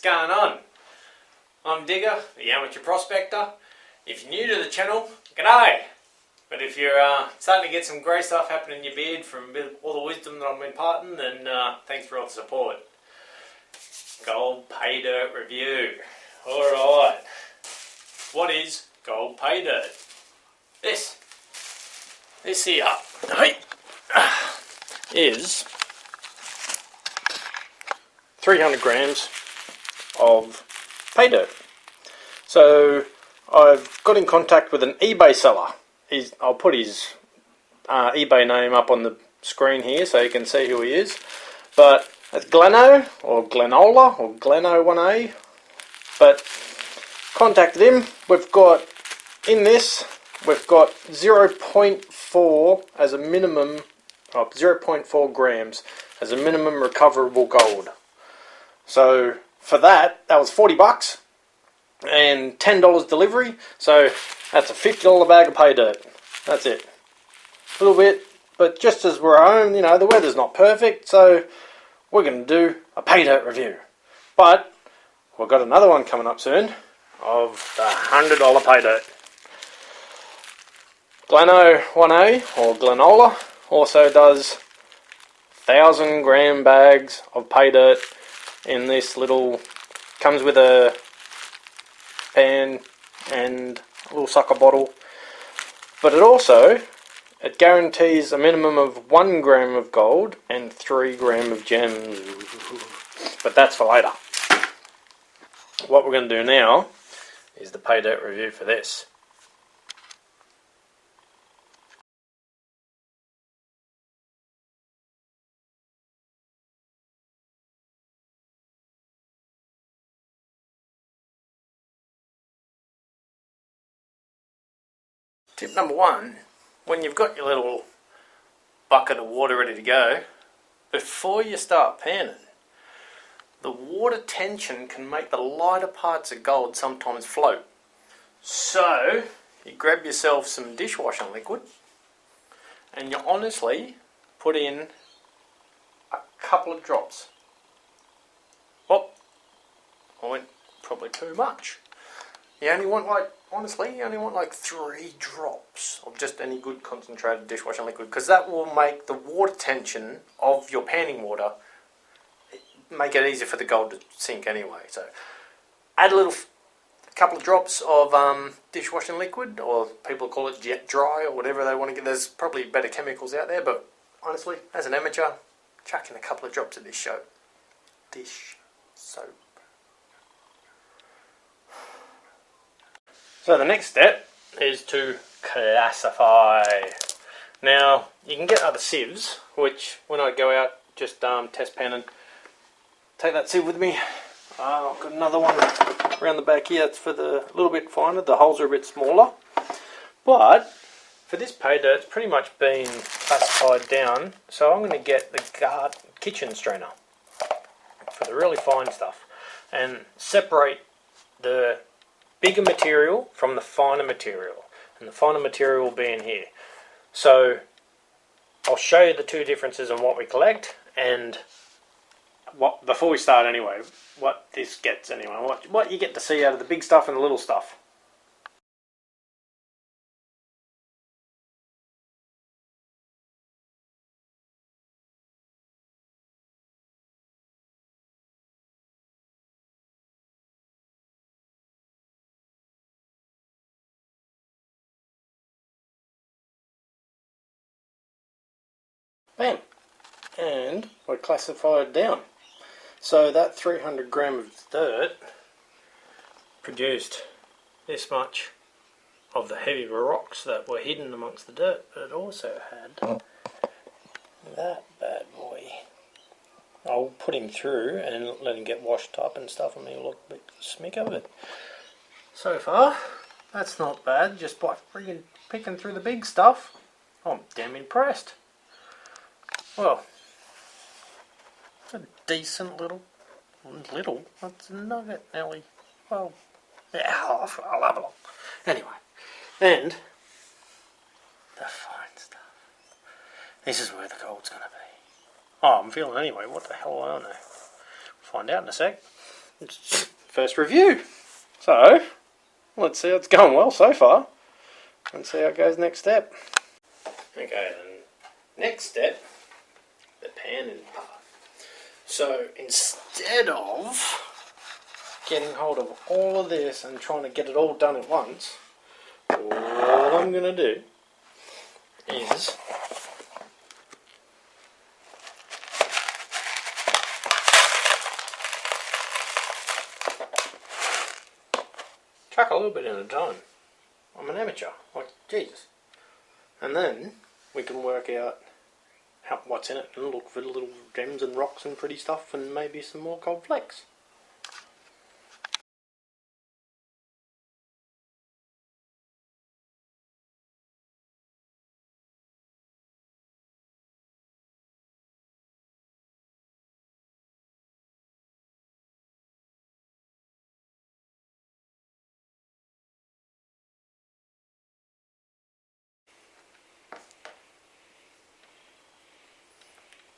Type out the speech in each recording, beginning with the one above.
going on? I'm Digger, the Amateur Prospector. If you're new to the channel, g'day! But if you're starting to get some great stuff happening in your beard from all the wisdom that I'm imparting, then thanks for all the support. Gold Paydirt review. Alright. What is Gold Paydirt? This here is 300 grams of pay dirt. So I've got in contact with an eBay seller. I'll put his eBay name up on the screen here so you can see who he is. But it's Gleno or Gleno1a or Gleno1a. But contacted him. We've got 0.4 as a minimum, 0.4 grams as a minimum recoverable gold. So for that was $40 and $10 delivery. So that's a $50 bag of pay dirt. That's it. A little bit, but just as we're home, you know, the weather's not perfect, so we're going to do a pay dirt review. But we've got another one coming up soon of the $100 pay dirt. Gleno1a or Gleno1a also does 1,000 gram bags of pay dirt in this little, comes with a pan and a little sucker bottle, but it guarantees a minimum of 1 gram of gold and 3 gram of gems, but that's for later. What we're going to do now is the pay dirt review for this. Tip number 1, when you've got your little bucket of water ready to go, before you start panning, the water tension can make the lighter parts of gold sometimes float. So you grab yourself some dishwashing liquid and you honestly put in a couple of drops. Oh, I went probably too much. You only want like 3 drops of just any good concentrated dishwashing liquid, because that will make the water tension of your panning water, make it easier for the gold to sink anyway. So add a couple of drops of dishwashing liquid, or people call it jet dry or whatever they want to get. There's probably better chemicals out there, but honestly, as an amateur, chuck in a couple of drops of dish soap. So the next step is to classify. Now, you can get other sieves, which when I go out, just test pan and take that sieve with me. I've got another one around the back here. It's for the little bit finer. The holes are a bit smaller. But for this pay dirt, it's pretty much been classified down. So I'm going to get the kitchen strainer for the really fine stuff and separate the bigger material from the finer material, and the finer material will be in here. So I'll show you the two differences in what we collect, and what, before we start anyway, what this gets anyway, what you get to see out of the big stuff and the little stuff. Bam! And we're classified down. So that 300 gram of dirt produced this much of the heavy rocks that were hidden amongst the dirt, but it also had that bad boy. I'll put him through and let him get washed up and stuff, and he'll look a bit smick of it. So far, that's not bad, just by freaking picking through the big stuff. I'm damn impressed. Well, it's a decent little, that's a nugget, Nelly. Well, yeah, I'll have a look. Anyway, and the fine stuff. This is where the gold's going to be. Oh, I'm feeling anyway. What the hell, I don't know. Find out in a sec. it's first review. So, let's see how it's going well so far. And see how it goes next step. Okay, then next step, the panning part. So instead of getting hold of all of this and trying to get it all done at once, what I'm going to do is chuck a little bit at a time. I'm an amateur, like Jesus. And then we can work out what's in it and look for little gems and rocks and pretty stuff and maybe some more gold flakes.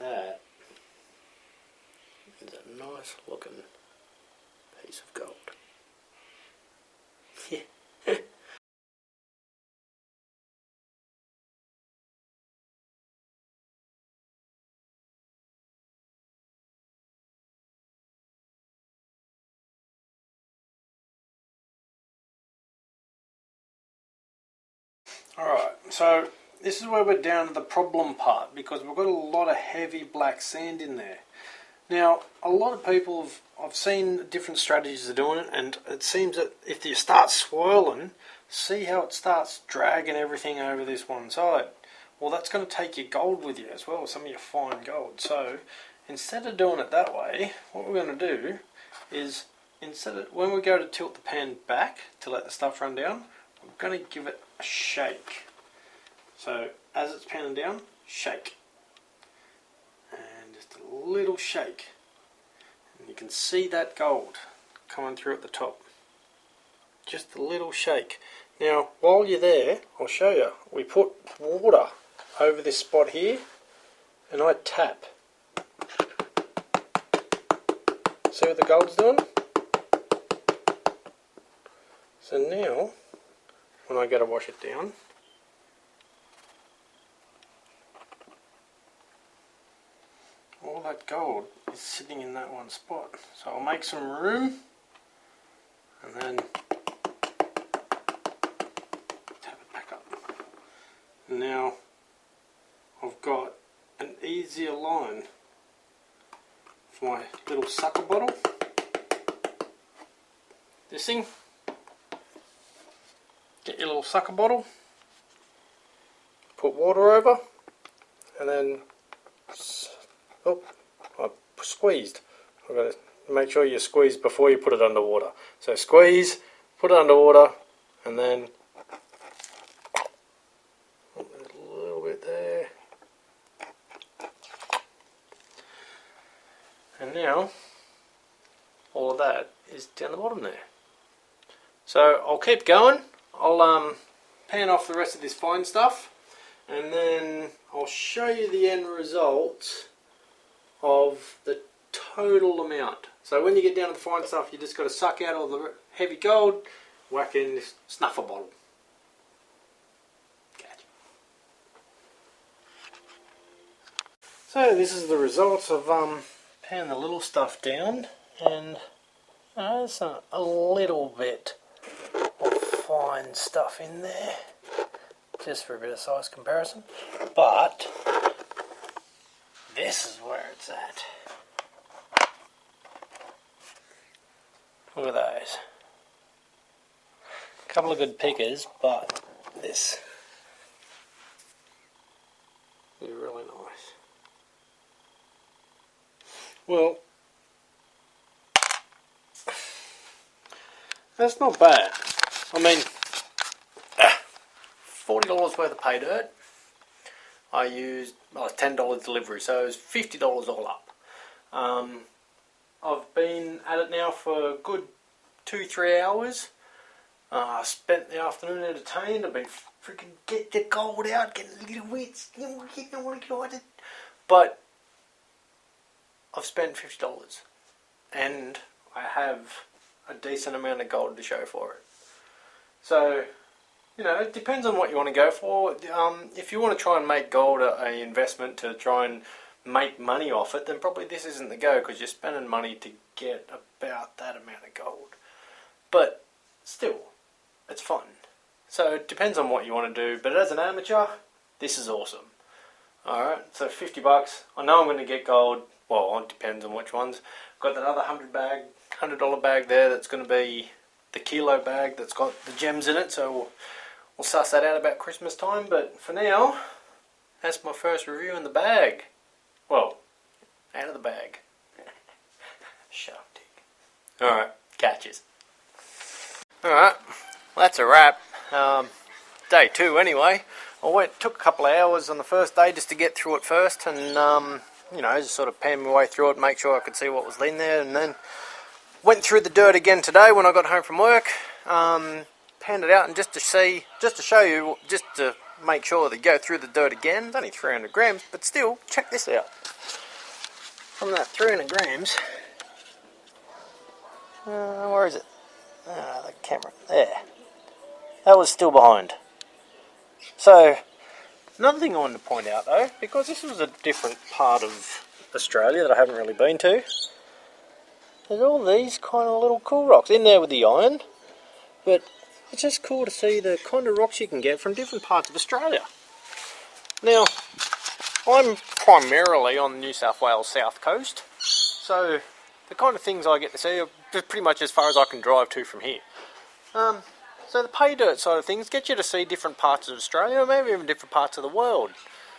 That is a nice looking piece of gold. Yeah. Alright, so this is where we're down to the problem part because we've got a lot of heavy black sand in there. Now, a lot of people I've seen different strategies of doing it, and it seems that if you start swirling, see how it starts dragging everything over this one side. Well, that's going to take your gold with you as well, some of your fine gold. So instead of doing it that way, what we're going to do is, when we go to tilt the pan back to let the stuff run down, we're going to give it a shake. So as it's panning down, shake. And just a little shake. And you can see that gold coming through at the top. Just a little shake. Now, while you're there, I'll show you. We put water over this spot here, and I tap. See what the gold's doing? So now, when I go to wash it down, all that gold is sitting in that one spot. So I'll make some room and then tap it back up. Now I've got an easier line for my little sucker bottle. This thing. Get your little sucker bottle, put water over, and then I squeezed. I've got to make sure you squeeze before you put it under water. So squeeze, put it under water, and then a little bit there. And now all of that is down the bottom there. So I'll keep going. I'll pan off the rest of this fine stuff, and then I'll show you the end result of the total amount. So when you get down to the fine stuff, you just got to suck out all the heavy gold, whack in this snuffer bottle. Gotcha. So this is the results of panning the little stuff down, and there's a little bit of fine stuff in there, just for a bit of size comparison, but this is where it's at. Look at those. A couple of good pickers, but this is really nice. Well, that's not bad. I mean, $40 worth of pay dirt. I used $10 delivery, so it was $50 all up. I've been at it now for a good 2-3 hours. I spent the afternoon entertained. I've been freaking get the gold out, getting little bits, but I've spent $50, and I have a decent amount of gold to show for it. So, you know, it depends on what you want to go for. If you want to try and make gold an investment to try and make money off it, then probably this isn't the go, because you're spending money to get about that amount of gold. But still, it's fun. So it depends on what you want to do. But as an amateur, this is awesome. Alright, so $50. I know I'm going to get gold. Well, it depends on which ones. I've got that other $100 bag there that's going to be the kilo bag that's got the gems in it. So we'll suss that out about Christmas time. But for now, that's my first review in the bag. Well, out of the bag. Shark dig. Alright, catches. Alright, well, that's a wrap. Day 2 anyway. Took a couple of hours on the first day just to get through it first, and you know, just sort of pan my way through it, make sure I could see what was in there, and then went through the dirt again today when I got home from work. Panned it out, and just to show you, just to make sure that you go through the dirt again. It's only 300 grams, but still, check this out. From that 300 grams, where is it? The camera, there. That was still behind. So, another thing I wanted to point out though, because this was a different part of Australia that I haven't really been to, there's all these kind of little cool rocks in there with the iron, but it's just cool to see the kind of rocks you can get from different parts of Australia. Now, I'm primarily on the New South Wales south coast, so the kind of things I get to see are pretty much as far as I can drive to from here. So the pay dirt side of things get you to see different parts of Australia, maybe even different parts of the world.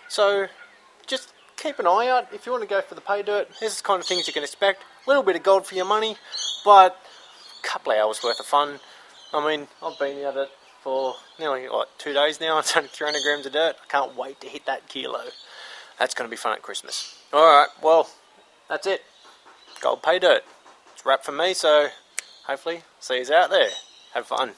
So just keep an eye out if you want to go for the pay dirt. This is the kind of things you can expect. A little bit of gold for your money, but a couple of hours worth of fun. I mean, I've been at it for nearly 2 days now. It's only 300 grams of dirt. I can't wait to hit that kilo. That's going to be fun at Christmas. Alright, well, that's it. Gold Paydirt. It's a wrap for me, so hopefully see you out there. Have fun.